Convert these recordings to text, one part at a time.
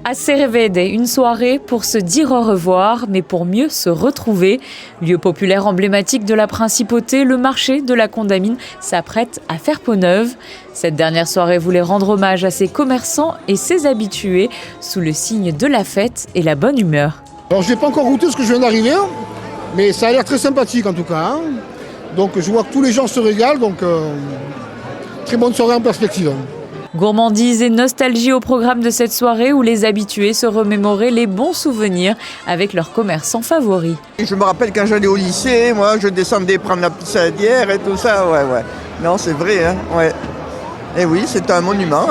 Acerevede, une soirée pour se dire au revoir, mais pour mieux se retrouver. Lieu populaire emblématique de la principauté, le marché de la Condamine s'apprête à faire peau neuve. Cette dernière soirée voulait rendre hommage à ses commerçants et ses habitués, sous le signe de la fête et la bonne humeur. Alors je n'ai pas encore goûté ce que je viens d'arriver, mais ça a l'air très sympathique en tout cas. Donc je vois que tous les gens se régalent, donc très bonne soirée en perspective. Gourmandise et nostalgie au programme de cette soirée où les habitués se remémoraient les bons souvenirs avec leurs commerçants favoris. Je me rappelle quand j'allais au lycée, moi je descendais prendre la pissaladière et tout ça, ouais. Non, c'est vrai, hein, ouais. Et oui, c'est un monument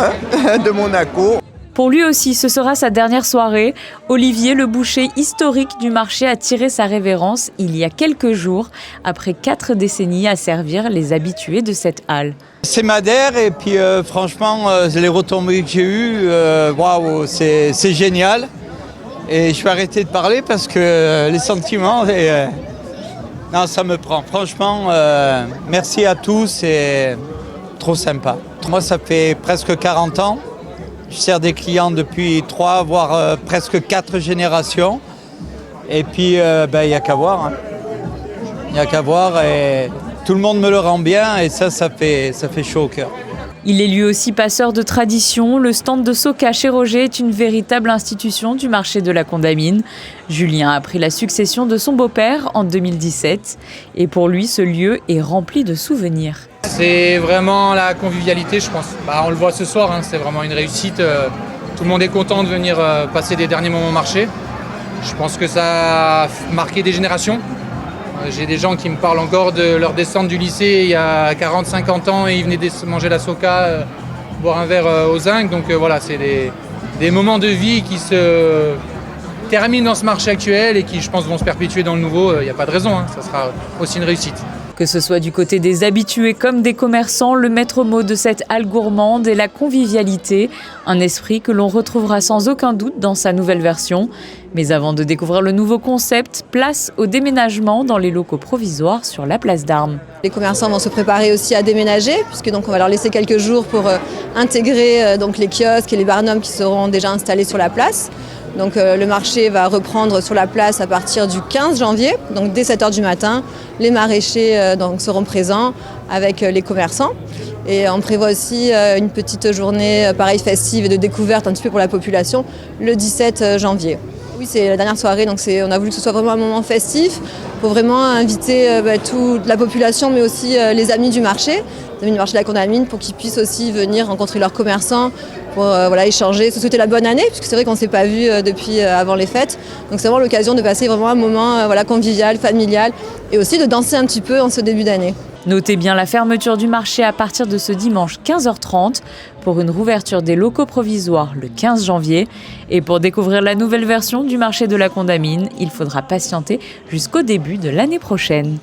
de Monaco. Pour lui aussi, ce sera sa dernière soirée. Olivier, le boucher historique du marché, a tiré sa révérence il y a quelques jours, après 4 décennies à servir les habitués de cette halle. C'est Madère et puis franchement, les retombées que j'ai eues, waouh, c'est génial. Et je vais arrêter de parler parce que les sentiments, non, ça me prend. Franchement, merci à tous, c'est trop sympa. Moi, ça fait presque 40 ans. Je sers des clients depuis 3, voire presque 4 générations. Et puis, il n'y a qu'à voir. Il n'y a qu'à voir et tout le monde me le rend bien et ça fait chaud au cœur. Il est lui aussi passeur de tradition. Le stand de Soka chez Roger est une véritable institution du marché de la Condamine. Julien a pris la succession de son beau-père en 2017. Et pour lui, ce lieu est rempli de souvenirs. C'est vraiment la convivialité, je pense. On le voit ce soir, c'est vraiment une réussite. Tout le monde est content de venir passer des derniers moments au marché. Je pense que ça a marqué des générations. J'ai des gens qui me parlent encore de leur descente du lycée il y a 40-50 ans et ils venaient manger la Soka, boire un verre au zinc. Donc voilà, c'est des moments de vie qui se terminent dans ce marché actuel et qui, je pense, vont se perpétuer dans le nouveau. Il n'y a pas de raison, ça sera aussi une réussite. Que ce soit du côté des habitués comme des commerçants, le maître mot de cette halle gourmande est la convivialité, un esprit que l'on retrouvera sans aucun doute dans sa nouvelle version. Mais avant de découvrir le nouveau concept, place au déménagement dans les locaux provisoires sur la place d'Armes. Les commerçants vont se préparer aussi à déménager, puisque donc on va leur laisser quelques jours pour intégrer donc les kiosques et les barnums qui seront déjà installés sur la place. Donc le marché va reprendre sur la place à partir du 15 janvier, donc dès 7h du matin. Les maraîchers donc, seront présents avec les commerçants. Et on prévoit aussi une petite journée pareil festive et de découverte un petit peu pour la population le 17 janvier. Oui, c'est la dernière soirée, donc on a voulu que ce soit vraiment un moment festif pour vraiment inviter toute la population, mais aussi les amis du marché de la Condamine, pour qu'ils puissent aussi venir rencontrer leurs commerçants, pour échanger, se souhaiter la bonne année, puisque c'est vrai qu'on ne s'est pas vu depuis avant les fêtes. Donc c'est vraiment l'occasion de passer vraiment un moment convivial, familial, et aussi de danser un petit peu en ce début d'année. Notez bien la fermeture du marché à partir de ce dimanche 15h30 pour une rouverture des locaux provisoires le 15 janvier. Et pour découvrir la nouvelle version du marché de la Condamine, il faudra patienter jusqu'au début de l'année prochaine.